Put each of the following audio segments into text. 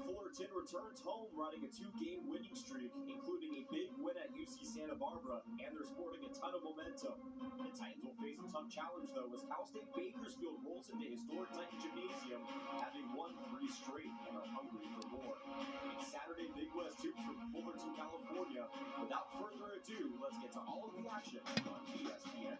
Fullerton returns home riding a two-game winning streak, including a big win at UC Santa Barbara, and they're sporting a ton of momentum. The Titans will face a tough challenge, though, as Cal State Bakersfield rolls into historic Titan Gymnasium, having won 3 straight and are hungry for more. It's Saturday Big West Hoops from Fullerton, California. Without further ado, let's get to all of the action on ESPN+.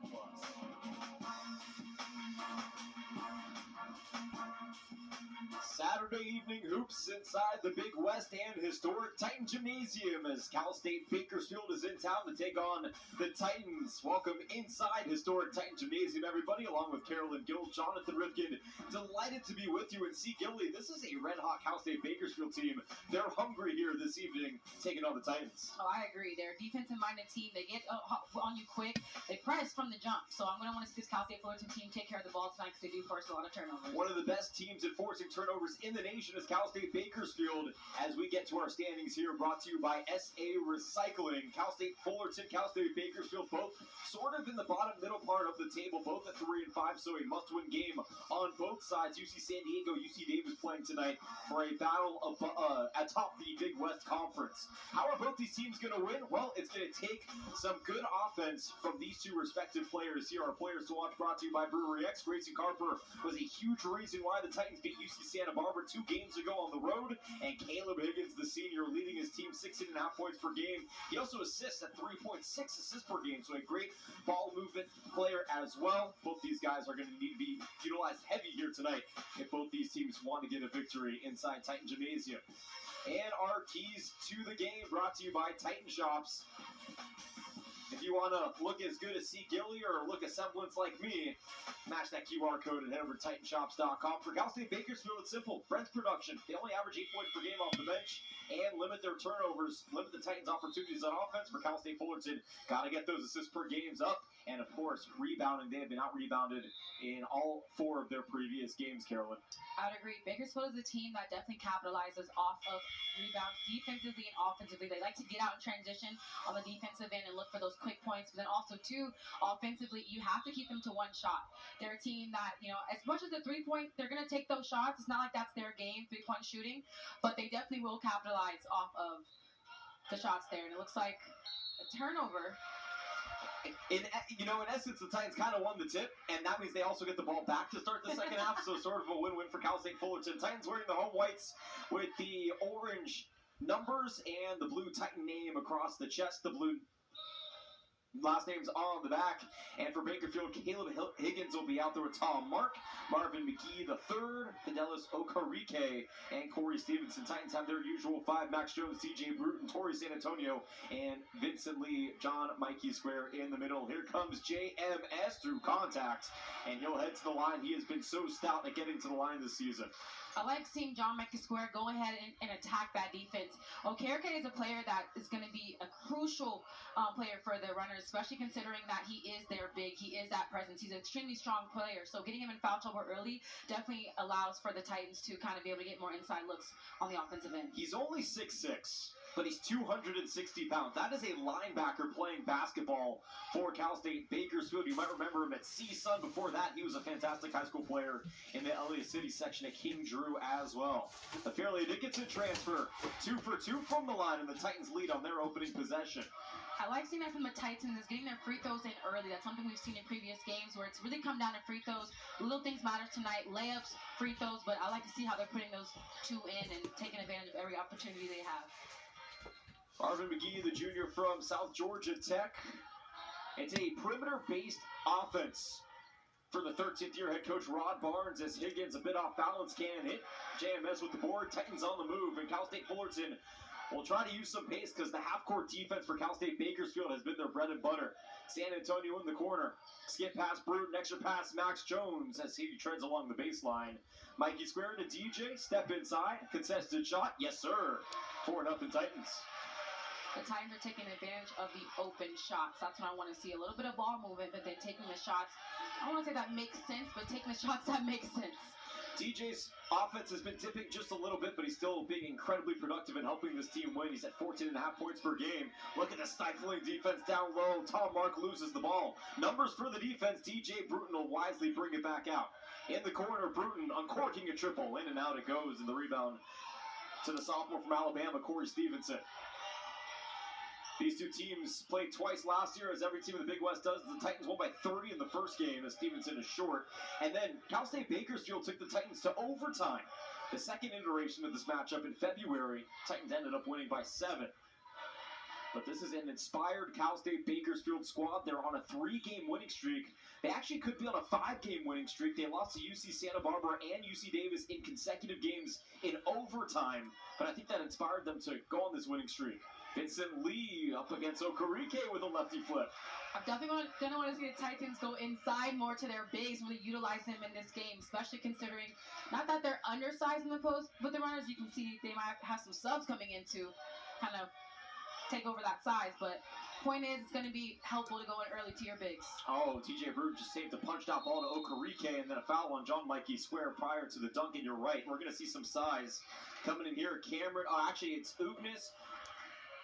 Saturday evening hoops inside the Big West and historic Titan Gymnasium as Cal State Bakersfield is in town to take on the Titans. Welcome inside historic Titan Gymnasium, everybody, along with Carolyn Gill, Jonathan Rifkin. Delighted to be with you. And C. Gilly, this is a red-hot Cal State Bakersfield team. They're hungry here this evening, taking on the Titans. Oh, I agree. They're a defensive-minded team. They get on you quick. They press from the jump. So I'm going to want to see this Cal State Fullerton team take care of the ball tonight because they do force a lot of turnovers. One of the best teams at forcing turnovers in the nation is Cal State Bakersfield. As we get to our standings here, brought to you by SA Recycling. Cal State Fullerton, Cal State Bakersfield, both sort of in the bottom middle part of the table, both at 3 and 5, so a must-win game on both sides. UC San Diego, UC Davis playing tonight for a battle of atop the Big West Conference. How are both these teams going to win? Well, it's going to take some good offense from these two respective players. Here are players to watch, brought to you by Brewery X. Grayson Carper was a huge reason why the Titans beat UC Santa Barbara 2 games ago on the road, and Caleb Higgins, the senior, leading his team 16.5 points per game. He also assists at 3.6 assists per game, so a great ball movement player as well. Both these guys are going to need to be utilized heavy here tonight if both these teams want to get a victory inside Titan Gymnasium. And our keys to the game brought to you by Titan Shops. If you want to look as good as C. Gilly or look a semblance like me, match that QR code and head over to TitanShops.com. For Cal State Bakersfield, it's simple. Breadth production. They only average 8 points per game off the bench and limit their turnovers, limit the Titans' opportunities on offense. For Cal State Fullerton, got to get those assists per games up. And, of course, rebounding. They have been out-rebounded in all 4 of their previous games, Carolyn. I would agree. Bakersfield is a team that definitely capitalizes off of rebounds defensively and offensively. They like to get out in transition on the defensive end and look for those quick points. But then also, too, offensively, you have to keep them to one shot. They're a team that, as much as the three-point, they're going to take those shots. It's not like that's their game, three-point shooting. But they definitely will capitalize off of the shots there. And it looks like a turnover. In essence, the Titans kind of won the tip, and that means they also get the ball back to start the second half, so sort of a win-win for Cal State Fullerton. Titans wearing the home whites with the orange numbers and the blue Titan name across the chest, the blue last name's on the back. And for Bakersfield, Caleb Higgins will be out there with Tom Mark, Marvin McGee III, Fidelis Okarike, and Corey Stevenson. Titans have their usual 5, Max Jones, TJ Bruton, Torrey San Antonio, and Vincent Lee, John Mikey Square in the middle. Here comes JMS through contact, and he'll head to the line. He has been so stout at getting to the line this season. I like seeing John Mikey Square go ahead and attack that defense. Okereke is a player that is going to be a crucial player for the runners, especially considering that he is their big. He is that presence. He's an extremely strong player. So getting him in foul trouble early definitely allows for the Titans to kind of be able to get more inside looks on the offensive end. He's only 6'6", but he's 260 pounds. That is a linebacker playing basketball for Cal State Bakersfield. You might remember him at CSUN. Before that, he was a fantastic high school player in the Elliott City section at King Drew as well. The Fairleigh Dickinson transfer, 2 for 2 from the line, and the Titans lead on their opening possession. I like seeing that from the Titans is getting their free throws in early. That's something we've seen in previous games where it's really come down to free throws. Little things matter tonight, layups, free throws, but I like to see how they're putting those 2 in and taking advantage of every opportunity they have. Marvin McGee, the junior from South Georgia Tech. It's a perimeter-based offense for the 13th year head coach Rod Barnes, as Higgins, a bit off balance, can't hit. JMS with the board, Titans on the move, and Cal State Fullerton will try to use some pace because the half-court defense for Cal State Bakersfield has been their bread and butter. San Antonio in the corner. Skip pass, Bruton, extra pass, Max Jones as he treads along the baseline. Mikey Square to DJ, step inside, contested shot, yes sir. 4-0 Titans. The Titans are taking advantage of the open shots. That's what I want to see. A little bit of ball movement, but then taking the shots. I don't want to say that makes sense, but taking the shots that makes sense. DJ's offense has been dipping just a little bit, but he's still being incredibly productive in helping this team win. He's at 14.5 points per game. Look at the stifling defense down low. Tom Mark loses the ball. Numbers for the defense. DJ Bruton will wisely bring it back out. In the corner, Bruton uncorking a triple. In and out it goes, and the rebound to the sophomore from Alabama, Corey Stevenson. These two teams played twice last year, as every team in the Big West does. The Titans won by 30 in the first game, as Stevenson is short. And then Cal State Bakersfield took the Titans to overtime. The second iteration of this matchup in February, Titans ended up winning by 7. But this is an inspired Cal State Bakersfield squad. They're on a 3-game winning streak. They actually could be on a 5-game winning streak. They lost to UC Santa Barbara and UC Davis in consecutive games in overtime. But I think that inspired them to go on this winning streak. Vincent Lee up against Okereke with a lefty flip. I'm definitely going to want to see the Titans go inside more to their base, really utilize them in this game, especially considering not that they're undersized in the post, but the runners, you can see they might have some subs coming in to kind of take over that size. But point is, it's going to be helpful to go in early to your bigs. Oh, TJ Brew just saved a punched out ball to Okereke, and then a foul on John Mikey Square prior to the dunk, and you're right. We're going to see some size coming in here. Cameron, actually, it's Ugnis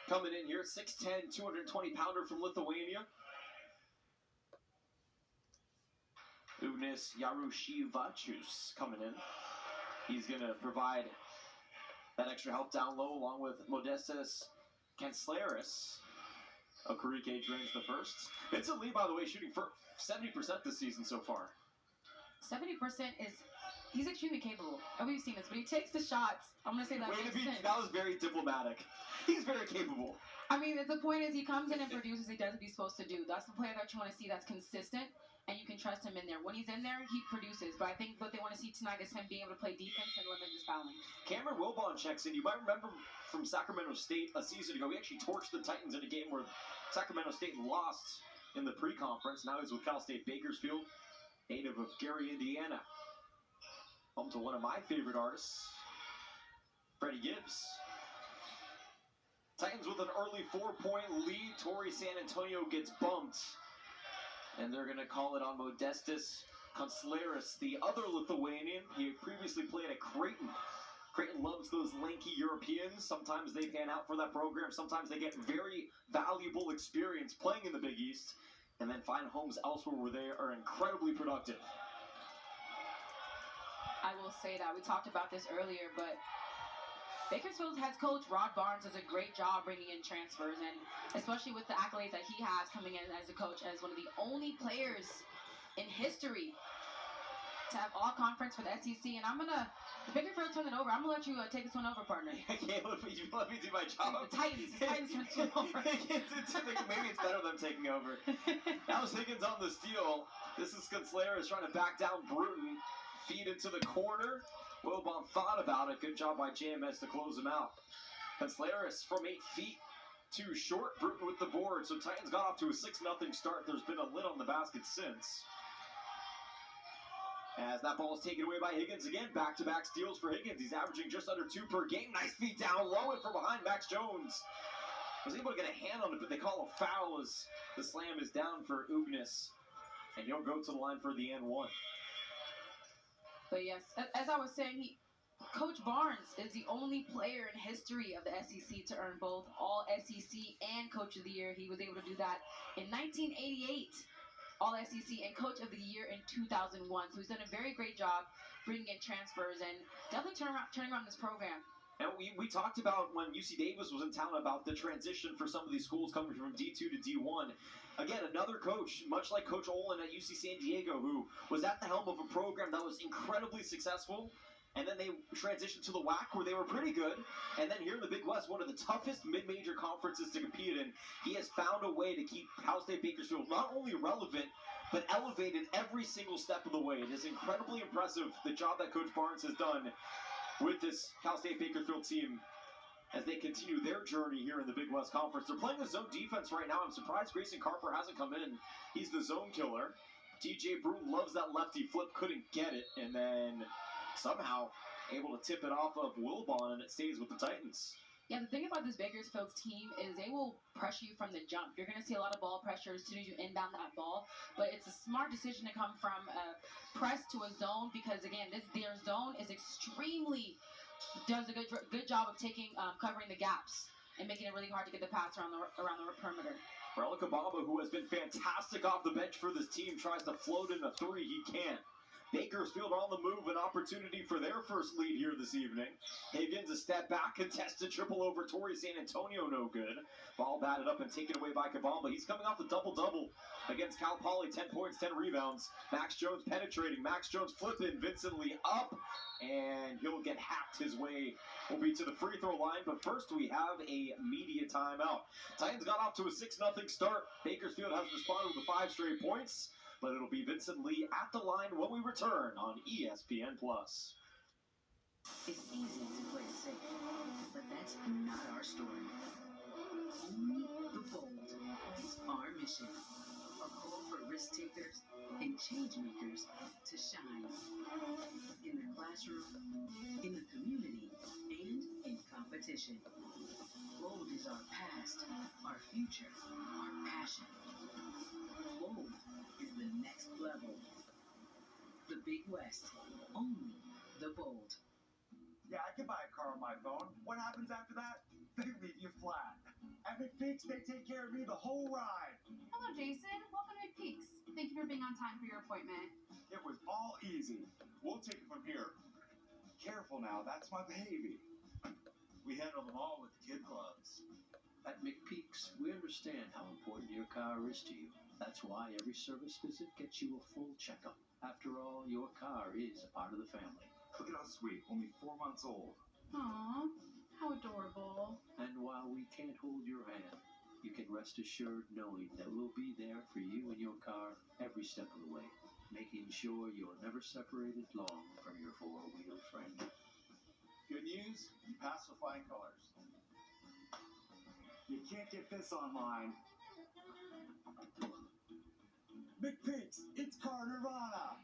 coming in here, 6'10", 220-pounder from Lithuania. Ugnis Yarushivačius coming in. He's going to provide that extra help down low along with Modestas Kancleris. Okereke drains the first. Vincent Lee, by the way, shooting for 70% this season so far. 70% is... He's extremely capable. We've seen this, but he takes the shots. I'm going to say that. That was very diplomatic. He's very capable. I mean, the point is he comes in and produces. He does what he's supposed to do. That's the player that you want to see that's consistent, and you can trust him in there. When he's in there, he produces. But I think what they want to see tonight is him being able to play defense and limit his fouling. Cameron Wilbon checks in. You might remember from Sacramento State a season ago. He actually torched the Titans in a game where Sacramento State lost in the pre-conference. Now he's with Cal State Bakersfield, native of Gary, Indiana. Home to one of my favorite artists, Freddie Gibbs. Titans with an early 4-point lead. Torrey San Antonio gets bumped. And they're going to call it on Modestas Kancleris, the other Lithuanian. He previously played at Creighton. Creighton loves those lanky Europeans. Sometimes they pan out for that program. Sometimes they get very valuable experience playing in the Big East and then find homes elsewhere where they are incredibly productive. I will say that. We talked about this earlier, but Bakersfield's head coach, Rod Barnes, does a great job bringing in transfers, and especially with the accolades that he has coming in as a coach, as one of the only players in history to have all conference for the SEC. And the Bakersfield turn it over. I'm going to let you take this one over, partner. Caleb, you let me do my job. The Titans turn it over. Maybe it's better than taking over. That was Higgins on the steal. This is Kancleris trying to back down Bruton. Feed into the corner. Wilbon thought about it. Good job by JMS to close him out. Kancleris from 8 feet, too short. Bruton with the board. So Titans got off to a 6-0 start. There's been a lid on the basket since. As that ball is taken away by Higgins again. Back-to-back steals for Higgins. He's averaging just under 2 per game. Nice feed down low and from behind. Max Jones was able to get a hand on it, but they call a foul as the slam is down for Ugnis. And he'll go to the line for the N1. But yes, as I was saying, Coach Barnes is the only player in history of the SEC to earn both All-SEC and Coach of the Year. He was able to do that in 1988, All-SEC and Coach of the Year in 2001. So he's done a very great job bringing in transfers and definitely turning around this program. And we talked about when UC Davis was in town about the transition for some of these schools coming from D2 to D1. Again, another coach, much like Coach Olin at UC San Diego, who was at the helm of a program that was incredibly successful, and then they transitioned to the WAC where they were pretty good, and then here in the Big West, one of the toughest mid-major conferences to compete in. He has found a way to keep Cal State Bakersfield not only relevant, but elevated every single step of the way. It is incredibly impressive, the job that Coach Barnes has done with this Cal State Bakersfield team as they continue their journey here in the Big West Conference. They're playing the zone defense right now. I'm surprised Grayson Carper hasn't come in. He's the zone killer. TJ Bruton loves that lefty flip, couldn't get it, and then somehow able to tip it off of Wilbon, and it stays with the Titans. Yeah, the thing about this Bakersfield team is they will pressure you from the jump. You're going to see a lot of ball pressure as soon as you inbound that ball, but it's a smart decision to come from a press to a zone because, again, their zone is does a good job of covering the gaps and making it really hard to get the pass around the perimeter. Relic Obama, who has been fantastic off the bench for this team, tries to float in a three. He can't. Bakersfield on the move, an opportunity for their first lead here this evening. Higgins a step back, contested triple over Torrey San Antonio, no good. Ball batted up and taken away by Kabamba. He's coming off a double-double against Cal Poly, 10 points, 10 rebounds. Max Jones penetrating, Max Jones flipping, Vincent Lee up, and he'll get hacked. His way will be to the free throw line, but first we have a media timeout. Titans got off to a 6-0 start. Bakersfield has responded with 5 straight points, but it'll be Vincent Lee at the line when we return on ESPN+. It's easy to play safe, but that's not our story. Only the bold is our mission. A call for risk takers and change makers to shine. In the classroom, in the community, and in competition. Bold is our past, our future, our passion. Bold is the next level. The Big West, only the bold. Yeah, I can buy a car on my phone. What happens after that? They leave you flat. At McPeaks, they take care of me the whole ride. Hello, Jason. Welcome to McPeaks. Thank you for being on time for your appointment. It was all easy. We'll take it from here. Careful now, that's my baby. We handle them all with kid gloves. At McPeaks, we understand how important your car is to you. That's why every service visit gets you a full checkup. After all, your car is a part of the family. Look at how sweet, only 4 months old. Aww, how adorable. And while we can't hold your hand, you can rest assured knowing that we'll be there for you and your car every step of the way, making sure you're never separated long from your four-wheel friend. Good news, you passed with flying colors. You can't get this online. McPeaks, it's Car Nirvana.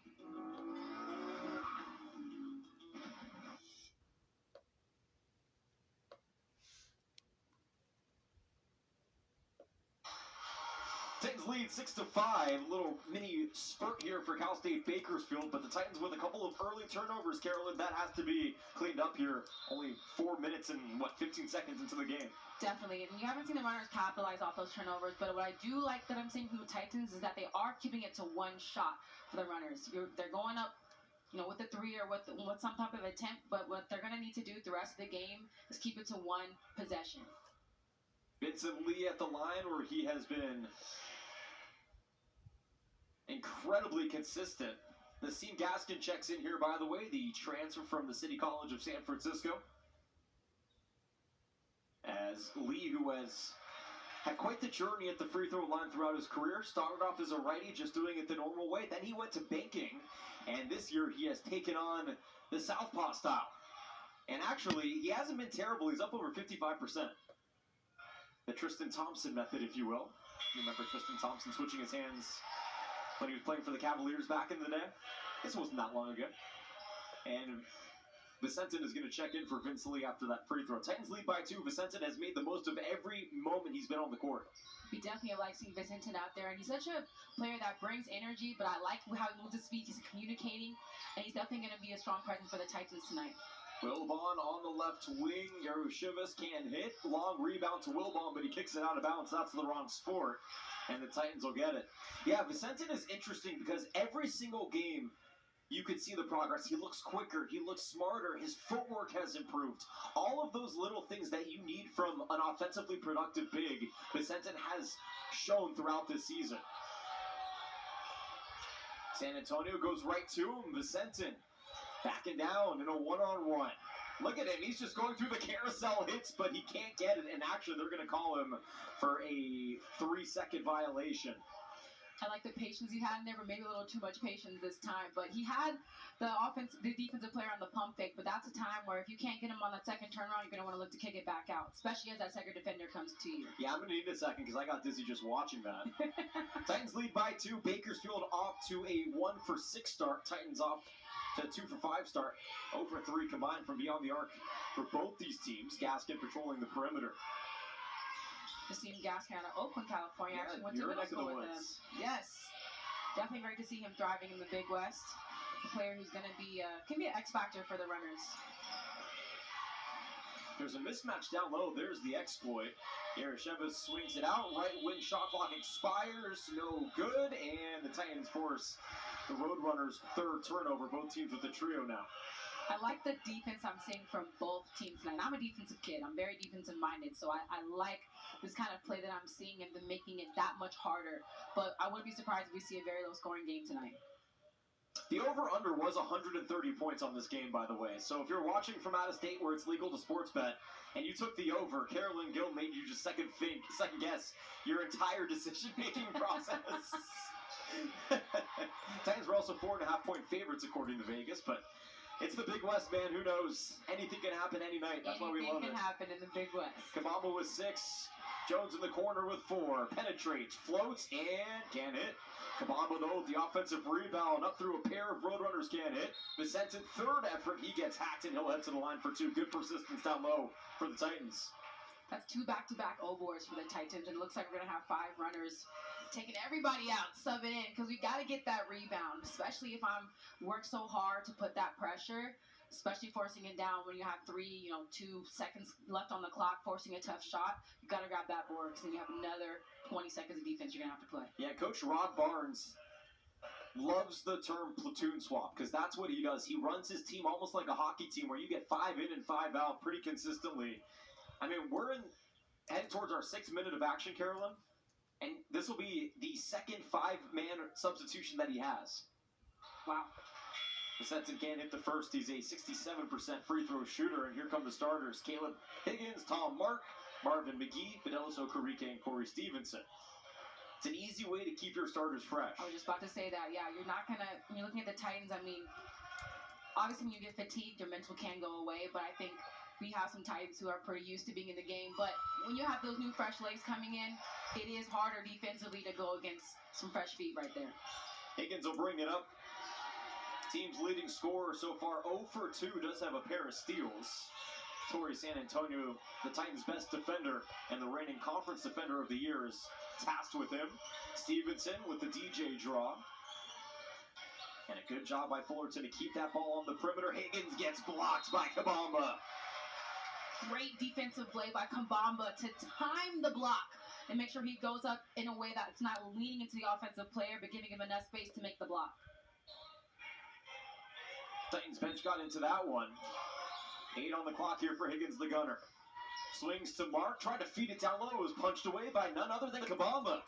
Titans lead 6-5. Little mini spurt here for Cal State Bakersfield, but the Titans with a couple of early turnovers, Carolyn. That has to be cleaned up here. Only 4 minutes and, 15 seconds into the game. Definitely, and you haven't seen the runners capitalize off those turnovers, but what I do like that I'm seeing from the Titans is that they are keeping it to one shot for the runners. They're going up, with a 3 or with some type of attempt, but what they're going to need to do the rest of the game is keep it to one possession. Vincent Lee at the line, where he has been incredibly consistent. Nassim Gaskin checks in here, by the way, the transfer from the City College of San Francisco. As Lee, who has had quite the journey at the free throw line throughout his career, started off as a righty, just doing it the normal way. Then he went to banking, and this year he has taken on the southpaw style. And actually, he hasn't been terrible. He's up over 55%. The Tristan Thompson method, if you will. You remember Tristan Thompson switching his hands when he was playing for the Cavaliers back in the day? This wasn't that long ago. And Vicentin is going to check in for Vince Lee after that free throw. Titans lead by 2. Vicentin has made the most of every moment he's been on the court. We definitely like seeing Vicentin out there, and he's such a player that brings energy, but I like how he moves his feet. He's communicating, and he's definitely going to be a strong presence for the Titans tonight. Wilbon on the left wing. Yaroshivas can't hit. Long rebound to Wilbon, but he kicks it out of bounds. That's the wrong sport, and the Titans will get it. Yeah, Vicentin is interesting because every single game you could see the progress. He looks quicker. He looks smarter. His footwork has improved. All of those little things that you need from an offensively productive big, Vicentin has shown throughout this season. San Antonio goes right to him. Vicentin backing down in a one-on-one. Look at him. He's just going through the carousel hits, but he can't get it. And actually, they're going to call him for a 3-second violation. I like the patience he had. Never maybe a little too much patience this time, but he had the defensive player on the pump fake. But that's a time where if you can't get him on that second turnaround, you're going to want to look to kick it back out, especially as that second defender comes to you. Yeah, I'm going to need a second because I got dizzy just watching that. Titans lead by 2. Bakersfield off to a 1-for-6 start. Titans off to a 2-for-5 start. 0-for-3 combined from beyond the arc for both these teams. Gaskin patrolling the perimeter. Nassim Gaskin out of Oakland, California. Yeah, Actually went to middle school with him. Yes. Definitely great to see him thriving in the Big West. A player who's going to be, can be an X factor for the runners. There's a mismatch down low. There's the exploit. Yaroshevas swings it out. Right wing shot clock expires. No good. And the Titans force the Roadrunners' third turnover. Both teams with the trio now. I like the defense I'm seeing from both teams tonight. I'm a defensive kid. I'm very defensive minded, so I like this kind of play that I'm seeing and them making it that much harder. But I wouldn't be surprised if we see a very low scoring game tonight. The over-under was 130 points on this game, by the way. So if you're watching from out of state where it's legal to sports bet, and you took the over, Carolyn Gill made you just second guess your entire decision-making process. Titans were also 4.5-point favorites according to Vegas, but it's the Big West, man. Who knows? Anything can happen any night. That's why we love it. Anything can happen in the Big West. Kabamba with 6. Jones in the corner with 4. Penetrates, floats, and can't hit. Kabamba, though, with the offensive rebound up through a pair of Roadrunners, can't hit. Vicente's third effort, he gets hacked, and he'll head to the line for 2. Good persistence down low for the Titans. That's 2 back-to-back O-boards for the Titans, and it looks like we're going to have 5 runners taking everybody out, subbing in, because we got to get that rebound, especially if I'm worked so hard to put that pressure, especially forcing it down when you have 2 seconds left on the clock, forcing a tough shot. You got to grab that board, because then you have another 20 seconds of defense you're going to have to play. Yeah, Coach Rod Barnes loves the term platoon swap, because that's what he does. He runs his team almost like a hockey team, where you get 5 in and 5 out pretty consistently. I mean, we're heading towards our 6th minute of action, Carolyn. And this will be the second 5-man substitution that he has. Wow. Vicente can't hit the first. He's a 67% free throw shooter. And here come the starters. Caleb Higgins, Tom Mark, Marvin McGee, Fidelis Okereke, and Corey Stevenson. It's an easy way to keep your starters fresh. I was just about to say that. Yeah, you're not going to, when you're looking at the Titans, I mean, obviously when you get fatigued, your mental can go away. But I think we have some Titans who are pretty used to being in the game. But when you have those new fresh legs coming in, it is harder defensively to go against some fresh feet right there. Higgins will bring it up. Team's leading scorer so far, 0 for 2, does have a pair of steals. Torrey San Antonio, the Titans' best defender and the reigning conference defender of the year, is tasked with him. Stevenson with the DJ draw. And a good job by Fullerton to keep that ball on the perimeter. Higgins gets blocked by Kabamba. Great defensive play by Kabamba to time the block and make sure he goes up in a way that's not leaning into the offensive player, but giving him enough space to make the block. Titans bench got into that one. 8 on the clock here for Higgins, the gunner. Swings to Mark, tried to feed it down low. It was punched away by none other than Kabamba.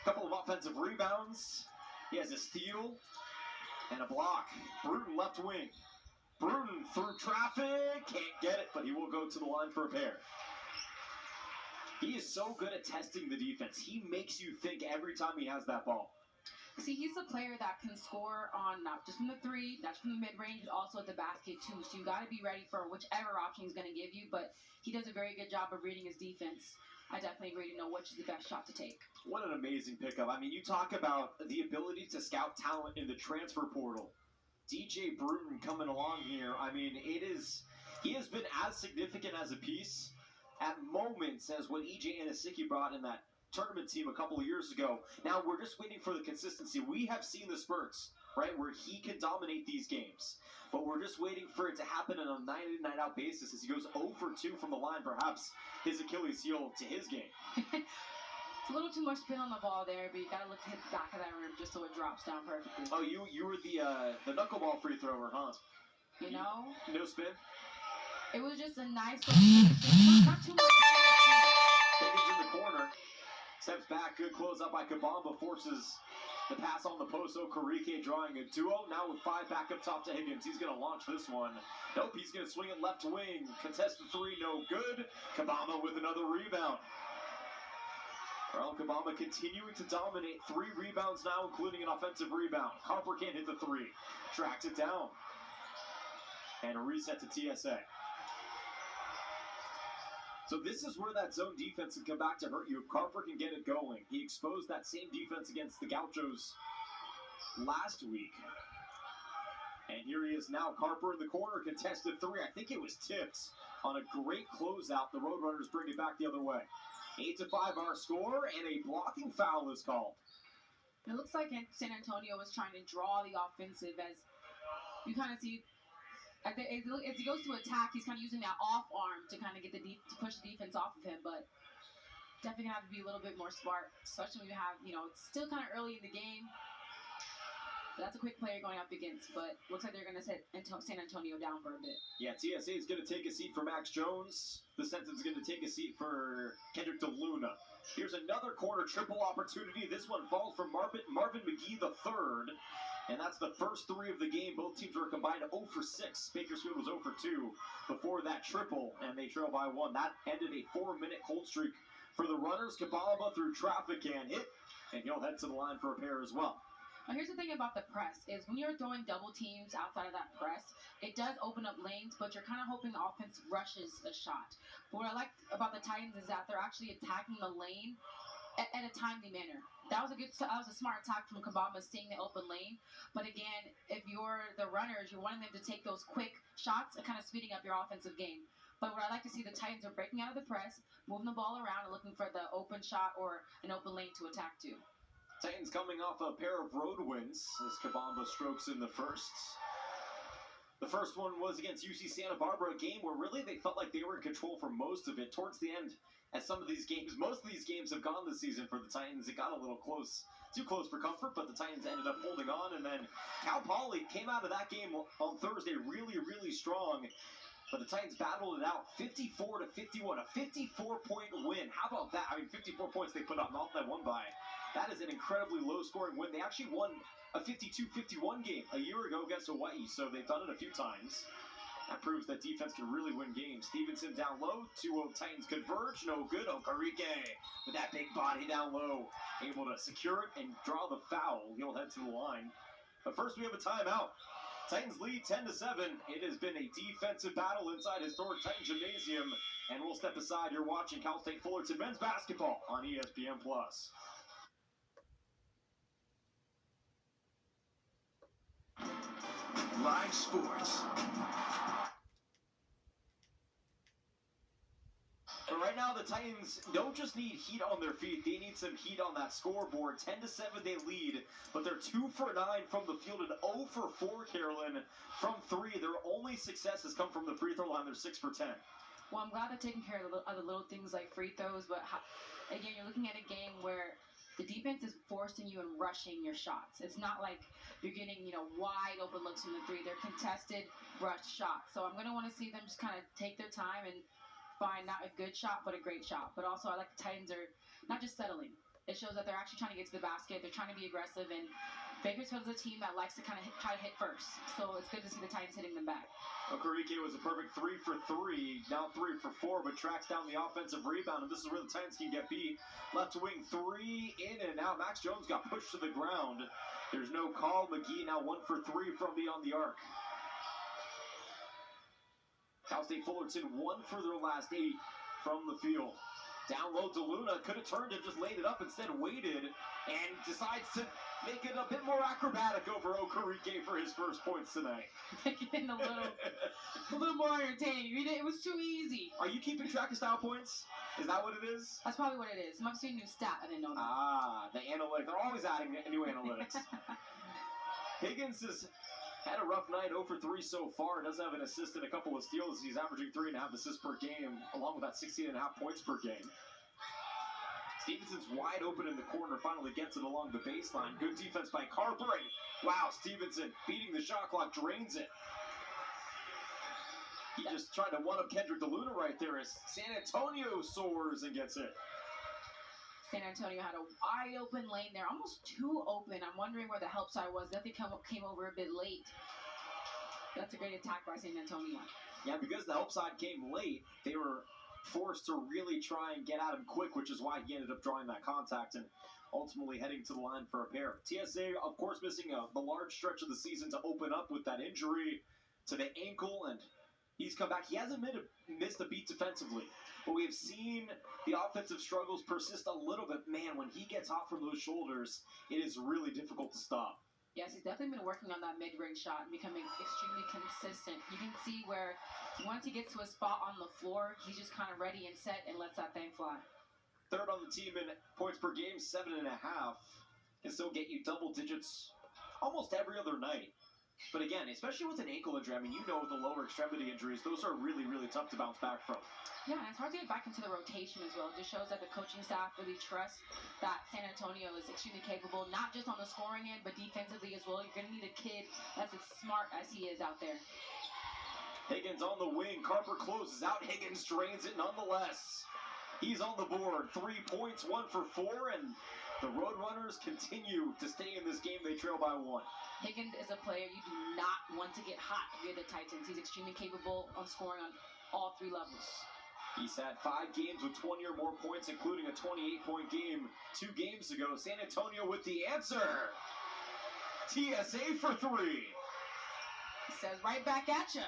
Couple of offensive rebounds. He has a steal and a block. Bruton left wing. Bruton through traffic. Can't get it, but he will go to the line for a pair. He is so good at testing the defense. He makes you think every time he has that ball. See, he's a player that can score on not just from the 3, not just from the mid-range, but also at the basket, too. So you got to be ready for whichever option he's going to give you, but he does a very good job of reading his defense. I definitely agree to know which is the best shot to take. What an amazing pickup. I mean, you talk about the ability to scout talent in the transfer portal. DJ Bruton coming along here. I mean, he has been as significant as a piece at moments as what E.J. Anisiki brought in that tournament team a couple of years ago. Now we're just waiting for the consistency. We have seen the spurts, right, where he can dominate these games, but we're just waiting for it to happen on a night-in, night-out basis as he goes 0 for 2 from the line, perhaps his Achilles heel to his game. It's a little too much spin on the ball there, but you got to look at the back of that rim just so it drops down perfectly. Oh, you were the knuckleball free thrower, huh? You know? No spin? It was just a nice little not too much. Higgins in the corner. Steps back, good close up by Kabamba, forces the pass on the post. Okereke drawing a duo. Now with 5 back up top to Higgins. He's going to launch this one. Nope, he's going to swing it left wing. Contested 3, no good. Kabamba with another rebound. Well, Kabamba continuing to dominate. 3 rebounds now, including an offensive rebound. Harper can't hit the 3. Tracks it down. And a reset to TSA. So this is where that zone defense can come back to hurt you if Carper can get it going. He exposed that same defense against the Gauchos last week. And here he is now, Carper in the corner, contested 3. I think it was tipped on a great closeout. The Roadrunners bring it back the other way. 8-5 our score, and a blocking foul is called. It looks like San Antonio was trying to draw the offensive as you kind of see. As he goes to attack, he's kind of using that off arm to kind of get to push the defense off of him. But definitely gonna have to be a little bit more smart, especially when you have, it's still kind of early in the game. So that's a quick player going up against, but looks like they're going to set San Antonio down for a bit. Yeah, TSA is going to take a seat for Max Jones. The Senson's going to take a seat for Kendrick DeLuna. Here's another corner triple opportunity. This one falls from Marvin McGee III. And that's the first three of the game. Both teams were combined 0 for 6. Bakersfield was 0 for 2 before that triple, and they trail by 1. That ended a 4-minute cold streak for the runners. Kabalaba through traffic and hit, and he'll head to the line for a pair as well. Now, here's the thing about the press is when you're throwing double teams outside of that press, it does open up lanes, but you're kind of hoping the offense rushes a shot. But what I like about the Titans is that they're actually attacking the lane at a timely manner. That was a smart attack from Kabama, seeing the open lane. But again, if you're the runners, you're wanting them to take those quick shots and kind of speeding up your offensive game. But what I like to see, the Titans are breaking out of the press, moving the ball around, and looking for the open shot or an open lane to attack to. Titans coming off a pair of road wins as Kabamba strokes in the first. The first one was against UC Santa Barbara, a game where really they felt like they were in control for most of it. Towards the end, as some of these games, most of these games have gone this season for the Titans. It got a little close, too close for comfort, but the Titans ended up holding on. And then Cal Poly came out of that game on Thursday really, really strong. But the Titans battled it out 54-51, a 54-point win. How about that? I mean, 54 points they put up, not that one by. That is an incredibly low-scoring win. They actually won a 52-51 game a year ago against Hawaii, so they've done it a few times. That proves that defense can really win games. Stevenson down low, 2-0 Titans converge, no good. Okarike with that big body down low, able to secure it and draw the foul. He'll head to the line. But first we have a timeout. Titans lead 10-7. It has been a defensive battle inside historic Titan Gymnasium, and we'll step aside. You're watching Cal State Fullerton men's basketball on ESPN+. Live sports. But right now, the Titans don't just need heat on their feet. They need some heat on that scoreboard. 10-7 they lead, but they're 2 for 9 from the field and 0 for 4, Carolyn, from 3. Their only success has come from the free throw line. They're 6 for 10. Well, I'm glad they're taking care of the little things like free throws, but again, you're looking at a game where the defense is forcing you and rushing your shots. It's not like you're getting, wide open looks from the three. They're contested, rush shots. So I'm going to want to see them just kind of take their time and find not a good shot, but a great shot. But also, I like the Titans are not just settling. It shows that they're actually trying to get to the basket. They're trying to be aggressive, and Bakersfield is a team that likes to kind of try to hit first. So it's good to see the Titans hitting them back. Okarike was a perfect 3 for 3, now 3 for 4, but tracks down the offensive rebound, and this is where the Titans can get beat. Left wing 3, in and out. Max Jones got pushed to the ground. There's no call. McGee now 1 for 3 from beyond the arc. Cal State Fullerton 1 for their last 8 from the field. Down low to Luna, could have turned and just laid it up, instead waited and decides to make it a bit more acrobatic over Okarike for his first points tonight. Making it a little more entertaining. It was too easy. Are you keeping track of style points? Is that what it is? That's probably what it is. Must be a new stat. I didn't know that. Ah, the analytics. They're always adding new analytics. Higgins has had a rough night, 0 for 3 so far. Doesn't have an assist and a couple of steals. He's averaging 3.5 assists per game, along with that 16.5 points per game. Stevenson's wide open in the corner, finally gets it along the baseline. Good defense by Carberry. Wow, Stevenson beating the shot clock, drains it. He just tried to one-up Kendrick DeLuna right there as San Antonio soars and gets it. San Antonio had a wide open lane there, almost too open. I'm wondering where the help side was. Definitely came over a bit late. That's a great attack by San Antonio. Yeah, because the help side came late, they were forced to really try and get at him quick, which is why he ended up drawing that contact and ultimately heading to the line for a pair. TSA, of course, missing the large stretch of the season to open up with that injury to the ankle, and he's come back. He hasn't missed a beat defensively, but we have seen the offensive struggles persist a little bit. Man, when he gets hot from those shoulders, it is really difficult to stop. Yes, he's definitely been working on that mid-range shot and becoming extremely consistent. You can see where once he gets to a spot on the floor, he's just kind of ready and set and lets that thing fly. Third on the team in points per game, 7.5. Can still get you double digits almost every other night. But again, especially with an ankle injury, I mean, you know, with the lower extremity injuries, those are really, really tough to bounce back from. Yeah, and it's hard to get back into the rotation as well. It just shows that the coaching staff really trusts that San Antonio is extremely capable, not just on the scoring end, but defensively as well. You're going to need a kid that's as smart as he is out there. Higgins on the wing. Carper closes out. Higgins drains it nonetheless. He's on the board. 3 points, 1 for 4, and the Roadrunners continue to stay in this game. They trail by 1. Higgins is a player you do not want to get hot if you're the Titans. He's extremely capable on scoring on all 3 levels. He's had 5 games with 20 or more points, including a 28-point game 2 games ago. San Antonio with the answer. TSA for 3. He says right back at you.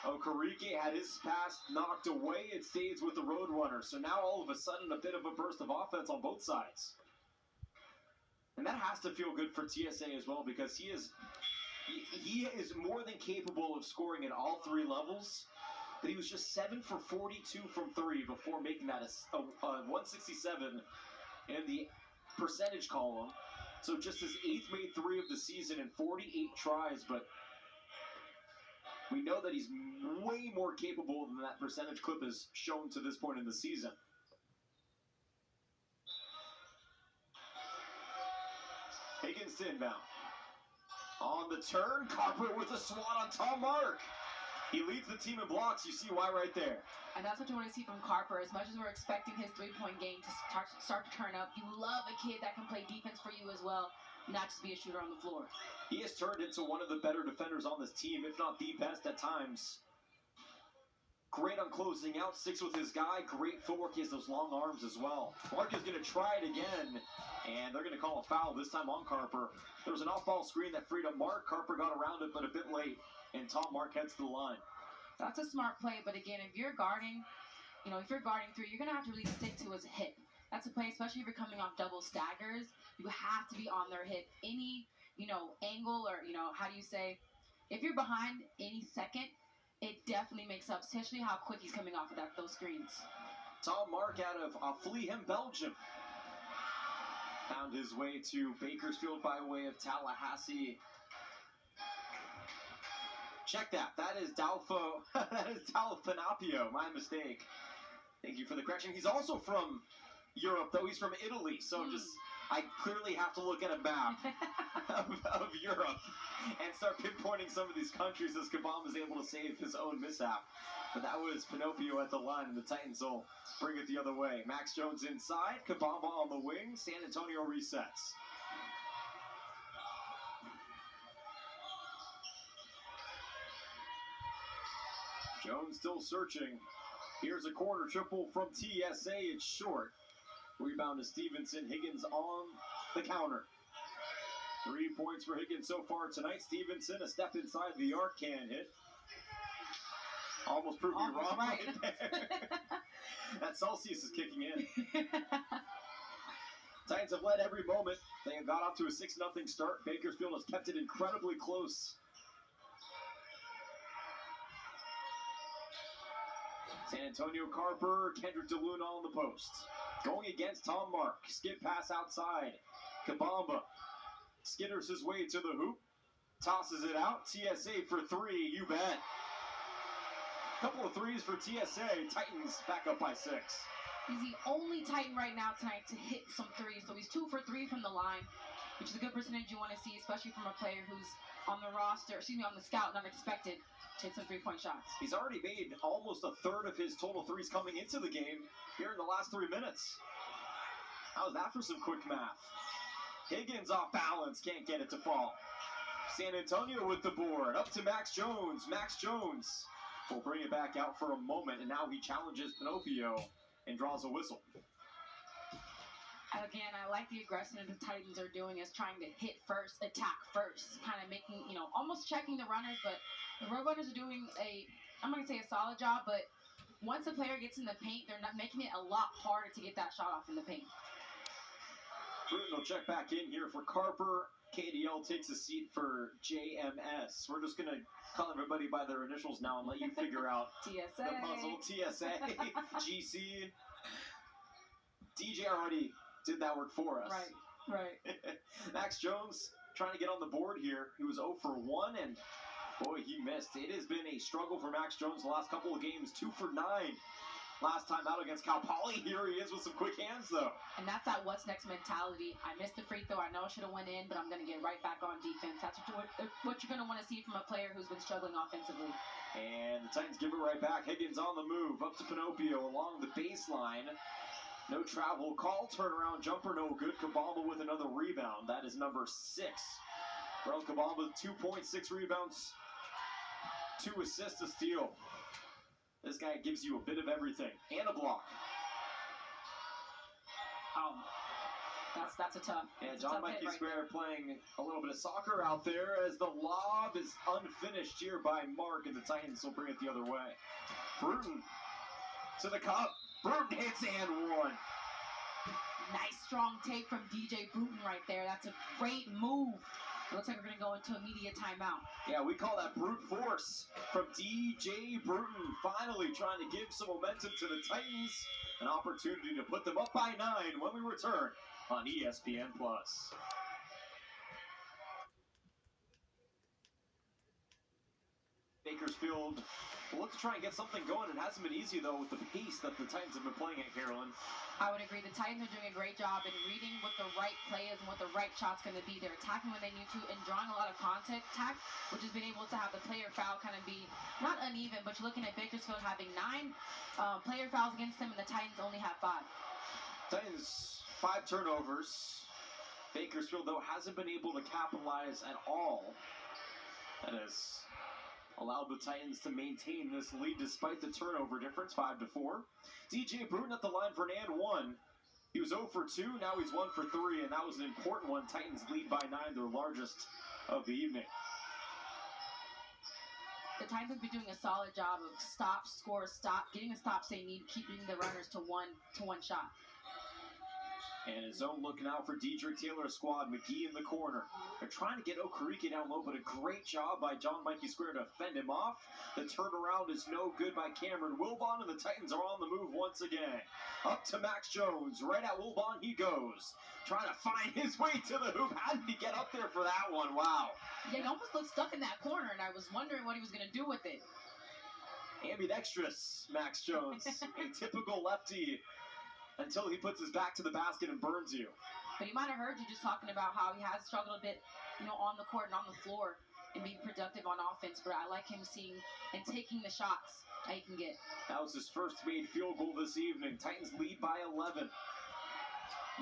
Okereke had his pass knocked away. It stays with the Roadrunners. So now all of a sudden a bit of a burst of offense on both sides. And that has to feel good for TSA as well, because he is more than capable of scoring at all 3 levels. But he was just 7 for 42 from 3 before making that a 167 in the percentage column. So just his 8th made 3 of the season in 48 tries, but we know that he's way more capable than that percentage clip has shown to this point in the season. Higgins to inbound. On the turn, Carper with a swat on Tom Mark. He leads the team in blocks. You see why right there. And that's what you want to see from Carper. As much as we're expecting his 3-point game to start to turn up, you love a kid that can play defense for you as well, not just be a shooter on the floor. He has turned into one of the better defenders on this team, if not the best at times. Great on closing out, sticks with his guy. Great footwork. He has those long arms as well. Mark is going to try it again, and they're going to call a foul, this time on Carper. There was an off-ball screen that freed up Mark. Carper got around it, but a bit late, and Tom Mark heads to the line. That's a smart play, but again, if you're guarding, if you're guarding 3, you're going to have to really stick to his hip. That's a play, especially if you're coming off double staggers. You have to be on their hip. Any, angle or, how do you say, if you're behind any second, it definitely makes up, especially how quick he's coming off of those screens. Tom Mark out of Fullerton, Belgium. Found his way to Bakersfield by way of Tallahassee. Check that. That is Dalfinapio. My mistake. Thank you for the correction. He's also from Europe, though. He's from Italy. So I clearly have to look at a map of Europe and start pinpointing some of these countries as Kabam is able to save his own mishap. But that was Pinocchio at the line, and the Titans will bring it the other way. Max Jones inside. Kabamba on the wing. San Antonio resets. Jones still searching. Here's a corner triple from TSA. It's short. Rebound to Stevenson. Higgins on the counter. 3 points for Higgins so far tonight. Stevenson, a step inside the arc, can't hit. Almost proved me wrong right there. That Celsius is kicking in. Titans have led every moment. They have got off to a 6-0 start. Bakersfield has kept it incredibly close. San Antonio Carper, Kendrick DeLuna on the post. Going against Tom Mark. Skip pass outside. Kabamba skitters his way to the hoop. Tosses it out. TSA for 3. You bet. Couple of threes for TSA. Titans back up by 6. He's the only Titan right now tonight to hit some threes. So he's 2 for 3 from the line, which is a good percentage you want to see, especially from a player who's on the roster, on the scout, not expected to hit some 3-point shots. He's already made almost a third of his total threes coming into the game here in the last 3 minutes. How's that for some quick math? Higgins off balance, can't get it to fall. San Antonio with the board, up to Max Jones. Max Jones will bring it back out for a moment, and now he challenges Pinocchio and draws a whistle. Again, I like the aggression the Titans are doing as trying to hit first, attack first, kind of making, almost checking the runners, but the Roadrunners are doing I'm going to say a solid job, but once a player gets in the paint, they're not making it a lot harder to get that shot off in the paint. Bruton will check back in here for Carper. KDL takes a seat for JMS. We're just going to call everybody by their initials now and let you figure out TSA. the puzzle. TSA, GC. DJ already did that work for us. Right. Max Jones trying to get on the board here. He was 0 for 1, and boy, he missed. It has been a struggle for Max Jones the last couple of games. 2 for 9 last time out against Cal Poly. Here he is with some quick hands, though. And that's that what's next mentality. I missed the free throw. I know I should have went in, but I'm going to get right back on defense. That's what you're going to want to see from a player who's been struggling offensively. And the Titans give it right back. Higgins on the move, up to Pinocchio along the baseline. No travel call, turnaround jumper, no good. Kabamba with another rebound. That is number 6. Rel Kabamba, 2 points, 6 rebounds, 2 assists, a steal. This guy gives you a bit of everything. And a block. That's a tough. And John Mikey Square playing a little bit of soccer out there as the lob is unfinished here by Mark, and the Titans will bring it the other way. Bruton to the cup. Bruton hits and one. Nice strong take from DJ Bruton right there. That's a great move. It looks like we're going to go into immediate timeout. Yeah, we call that brute force from DJ Bruton. Finally trying to give some momentum to the Titans. An opportunity to put them up by 9 when we return on ESPN+. Bakersfield will look to try and get something going. It hasn't been easy, though, with the pace that the Titans have been playing at, Carolyn. I would agree. The Titans are doing a great job in reading what the right play is and what the right shot's going to be. They're attacking when they need to and drawing a lot of contact, which has been able to have the player foul kind of be not uneven, but you're looking at Bakersfield having 9 player fouls against them, and the Titans only have 5. Titans, 5 turnovers. Bakersfield, though, hasn't been able to capitalize at all. That has allowed the Titans to maintain this lead despite the turnover difference, 5-4. DJ Bruton at the line for an and 1. He was 0 for 2, now he's 1 for 3, and that was an important one. Titans lead by 9, their largest of the evening. The Titans have been doing a solid job of stop, score, stop, getting the stops they need, keeping the runners to one shot. And his zone looking out for Dedrick Taylor's squad. McGee in the corner. They're trying to get Okereke down low, but a great job by John Mikey Square to fend him off. The turnaround is no good by Cameron Wilbon, and the Titans are on the move once again. Up to Max Jones. Right at Wilbon he goes. Trying to find his way to the hoop. How did he get up there for that one? Wow. Yeah, he almost looked stuck in that corner, and I was wondering what he was going to do with it. Ambidextrous, Max Jones. A typical lefty. Until he puts his back to the basket and burns you. But he might have heard you just talking about how he has struggled a bit, on the court and on the floor and being productive on offense. But I like him seeing and taking the shots that he can get. That was his first made field goal this evening. Titans lead by 11.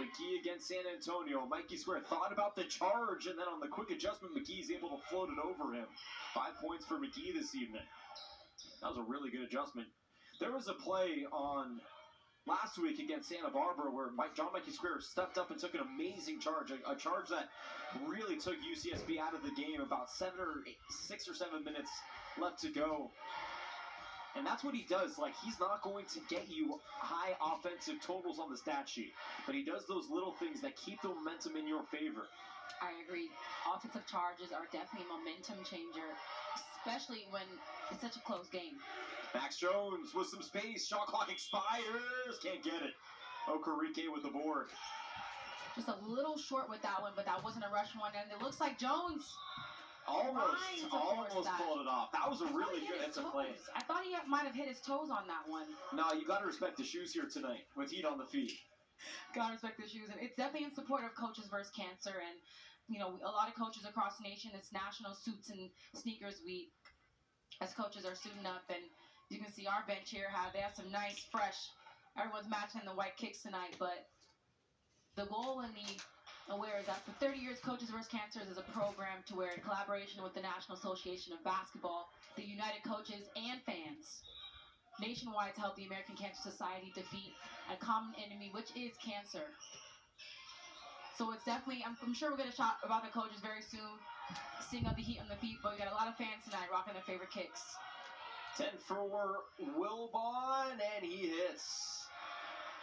McGee against San Antonio. Mikey Square thought about the charge, and then on the quick adjustment, McGee's able to float it over him. 5 points for McGee this evening. That was a really good adjustment. There was a play on last week against Santa Barbara where John Mikey Square stepped up and took an amazing charge, a charge that really took UCSB out of the game. About 6 or 7 minutes left to go. And that's what he does. Like, he's not going to get you high offensive totals on the stat sheet, but he does those little things that keep the momentum in your favor. I agree. Offensive charges are definitely a momentum changer, especially when it's such a close game. Max Jones with some space. Shot clock expires. Can't get it. Okereke with the board. Just a little short with that one, but that wasn't a rush one. And it looks like Jones almost pulled it off. That was a really good hit to play. I thought he might have hit his toes on that one. No, you got to respect the shoes here tonight with heat on the feet. Gotta respect the shoes. And it's definitely in support of Coaches vs. Cancer. And, a lot of coaches across the nation, it's National Suits and Sneakers Week. As coaches are suiting up, and you can see our bench here, they have some nice, fresh, everyone's matching the white kicks tonight, but the goal and the aware is that for 30 years, Coaches vs. Cancer is a program to where in collaboration with the National Association of Basketball, the United Coaches and fans, nationwide to help the American Cancer Society defeat a common enemy, which is cancer. So it's definitely, I'm sure we're going to talk about the coaches very soon, seeing up the heat on the feet, but we got a lot of fans tonight rocking their favorite kicks. 10 for Wilbon, and he hits.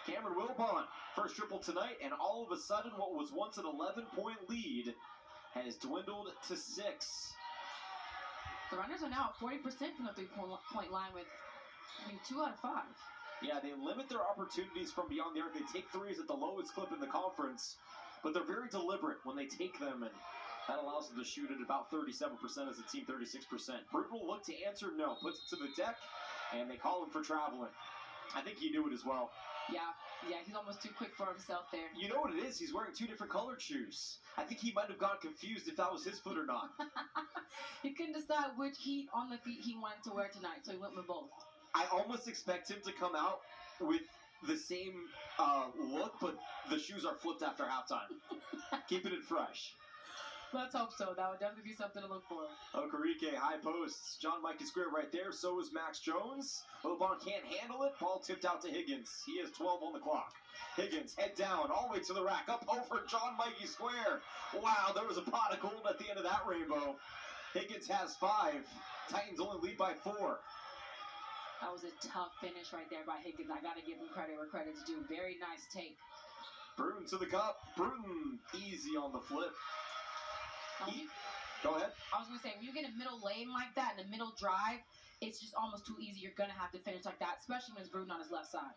Cameron Wilbon, first triple tonight, and all of a sudden what was once an 11-point lead has dwindled to 6. The runners are now at 40% from the three-point line with, 2 out of 5. Yeah, they limit their opportunities from beyond the arc. They take threes at the lowest clip in the conference, but they're very deliberate when they take them, and That allows them to shoot at about 37% as a team, 36%. Bruton will look to answer no, puts it to the deck, and they call him for traveling. I think he knew it as well. Yeah, he's almost too quick for himself there. You know what it is? He's wearing two different colored shoes. I think he might have gotten confused if that was his foot or not. He couldn't decide which heat on the feet he wanted to wear tonight, so he went with both. I almost expect him to come out with the same look, but the shoes are flipped after halftime. Keeping it fresh. Let's hope so. That would definitely be something to look for. Okereke, high posts. John Mike is square right there. So is Max Jones. Wilbon can't handle it. Ball tipped out to Higgins. He has 12 on the clock. Higgins, head down, all the way to the rack. Up over John Mikey Square. Wow, there was a pot of gold at the end of that rainbow. Higgins has 5. Titans only lead by 4. That was a tough finish right there by Higgins. I got to give him credit where credit's due. Very nice take. Bruton to the cup. Bruton easy on the flip. Go ahead. I was going to say, when you get a middle lane like that, in the middle drive, it's just almost too easy. You're going to have to finish like that, especially when it's Bruton on his left side.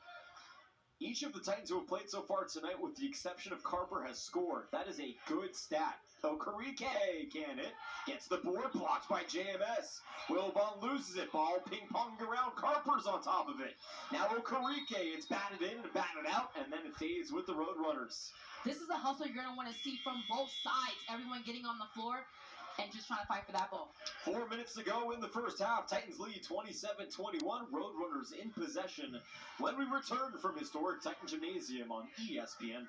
Each of the Titans who have played so far tonight, with the exception of Carper, has scored. That is a good stat. Okereke can hit. Gets the board, blocked by JMS. Wilbon loses it. Ball ping-ponged around. Carper's on top of it. Now Okereke, it's batted in and batted out, and then it stays with the Roadrunners. This is a hustle you're going to want to see from both sides. Everyone getting on the floor and just trying to fight for that ball. 4 minutes to go in the first half. Titans lead 27-21. Roadrunners in possession when we return from historic Titan Gymnasium on ESPN+.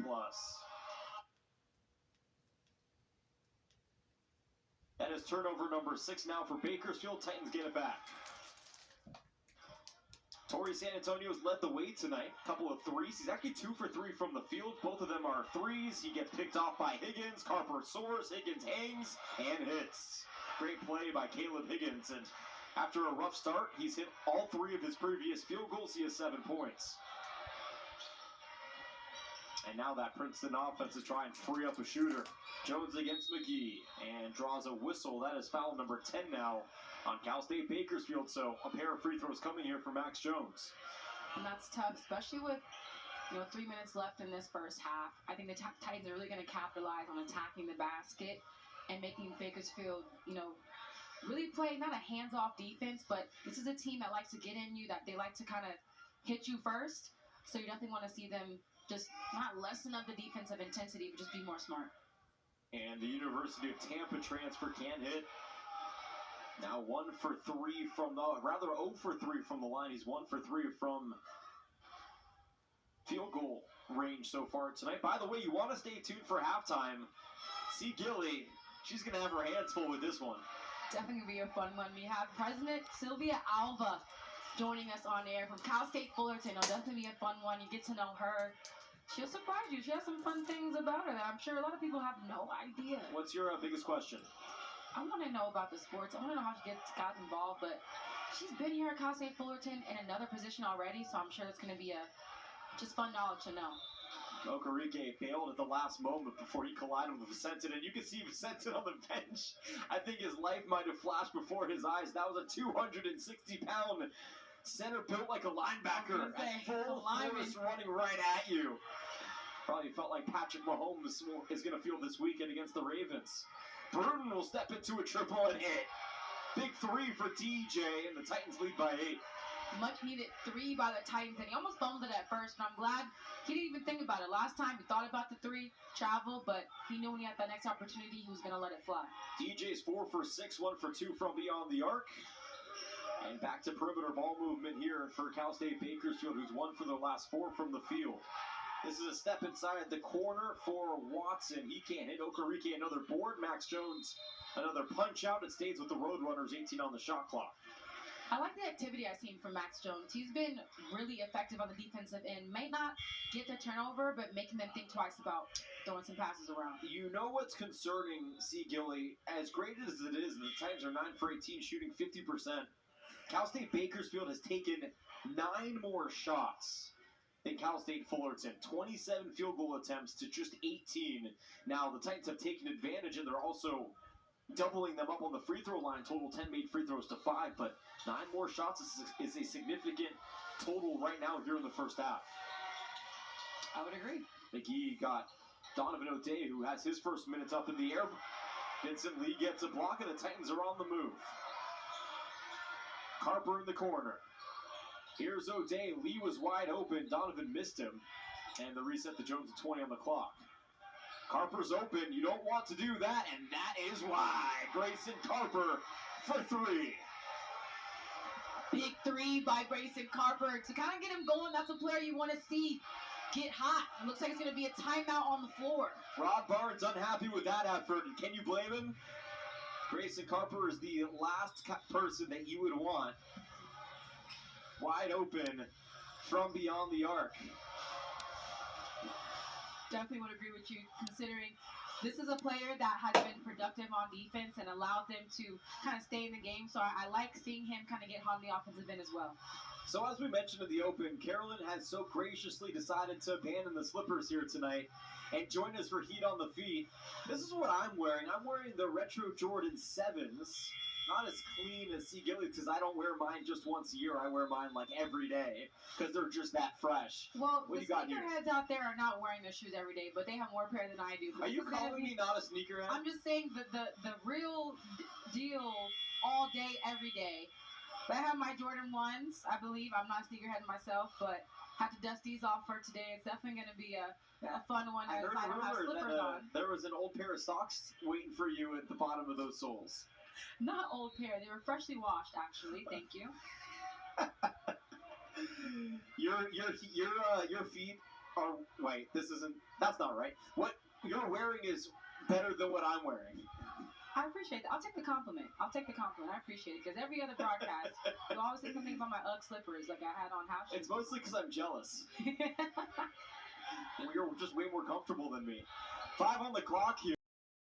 That is turnover number 6 now for Bakersfield. Titans get it back. Torrey San Antonio's led the way tonight. A couple of threes. He's actually 2 for 3 from the field. Both of them are threes. He gets picked off by Higgins. Carper soars. Higgins hangs and hits. Great play by Caleb Higgins. And after a rough start, he's hit all 3 of his previous field goals. He has 7 points. And now that Princeton offense is trying to free up a shooter. Jones against McGee and draws a whistle. That is foul number 10 now on Cal State Bakersfield. So a pair of free throws coming here for Max Jones. And that's tough, especially with 3 minutes left in this first half. I think the Titans are really going to capitalize on attacking the basket and making Bakersfield, really play not a hands-off defense, but this is a team that likes to get in you, that they like to kind of hit you first. So you definitely want to see them just not lessen up the defensive intensity, but just be more smart. And the University of Tampa transfer can hit. Now 1 for 3 from the, 0 for 3 from the line. He's 1 for 3 from field goal range so far tonight. By the way, you want to stay tuned for halftime. See Gilly, she's going to have her hands full with this one. Definitely going to be a fun one. We have President Sylvia Alva joining us on air from Cal State Fullerton. It'll definitely be a fun one. You get to know her. She'll surprise you. She has some fun things about her that I'm sure a lot of people have no idea. What's your biggest question? I want to know about the sports. I want to know how she got involved, but she's been here at Cal State Fullerton in another position already, so I'm sure it's going to be just fun knowledge to know. Okereke bailed at the last moment before he collided with Vicentin, and you can see Vicentin on the bench. I think his life might have flashed before his eyes. That was a 260-pound center built like a linebacker at full force running right at you. Probably felt like Patrick Mahomes is going to feel this weekend against the Ravens. Bruton will step into a triple and hit. Big 3 for DJ, and the Titans lead by 8. Much needed 3 by the Titans, and he almost fumbled it at first, and I'm glad he didn't even think about it. Last time he thought about the 3 travel, but he knew when he had that next opportunity, he was going to let it fly. DJ's 4 for 6, 1 for 2 from beyond the arc. And back to perimeter ball movement here for Cal State Bakersfield, who's 1 for their last 4 from the field. This is a step inside the corner for Watson. He can't hit. Okereke, another board. Max Jones, another punch out. It stays with the Roadrunners, 18 on the shot clock. I like the activity I've seen from Max Jones. He's been really effective on the defensive end. May not get the turnover, but making them think twice about throwing some passes around. You know what's concerning, C. Gilly? As great as it is, the Titans are 9 for 18, shooting 50%. Cal State Bakersfield has taken 9 more shots than Cal State Fullerton. 27 field goal attempts to just 18. Now, the Titans have taken advantage, and they're also doubling them up on the free throw line. Total 10 made free throws to 5, but 9 more shots is a significant total right now here in the first half. I would agree. McGee got Donovan O'Day, who has his first minutes up in the air. Vincent Lee gets a block, and the Titans are on the move. Carper in the corner. Here's O'Day. Lee was wide open. Donovan missed him. And the reset to Jones at 20 on the clock. Carper's open. You don't want to do that, and that is why. Grayson Carper for three. Big three by Grayson Carper to kind of get him going. That's a player you want to see get hot. It looks like it's going to be a timeout on the floor. Rob Barnes unhappy with that effort, and can you blame him? Grayson Carper is the last person that you would want wide open from beyond the arc. Definitely would agree with you, considering this is a player that has been productive on defense and allowed them to kind of stay in the game. So I like seeing him kind of get hot on the offensive end as well. So as we mentioned in the open, Carolyn has so graciously decided to abandon the slippers here tonight and join us for Heat on the Feet. This is what I'm wearing. I'm wearing the Retro Jordan 7s. Not as clean as C. Gillies because I don't wear mine just once a year. I wear mine like every day because they're just that fresh. Well, What the you got here? sneakerheads out there are not wearing their shoes every day, but they have more pair than I do. Are you calling me not a sneakerhead? I'm just saying the real deal all day, every day. But I have my Jordan 1s, I believe. I'm not a sneakerhead myself, but have to dust these off for today. It's definitely going to be a fun one I as heard I don't have rumor slippers that on. there was an old pair of socks waiting for you at the bottom of those soles. Not old pair. They were freshly washed, actually. Thank you. Your feet are wait. That's not right. What you're wearing is better than what I'm wearing. I appreciate that. I'll take the compliment. I appreciate it because every other broadcast, you always say something about my UGG slippers like I had on house shoes. It's mostly because I'm jealous. You're just way more comfortable than me. 5 on the clock here.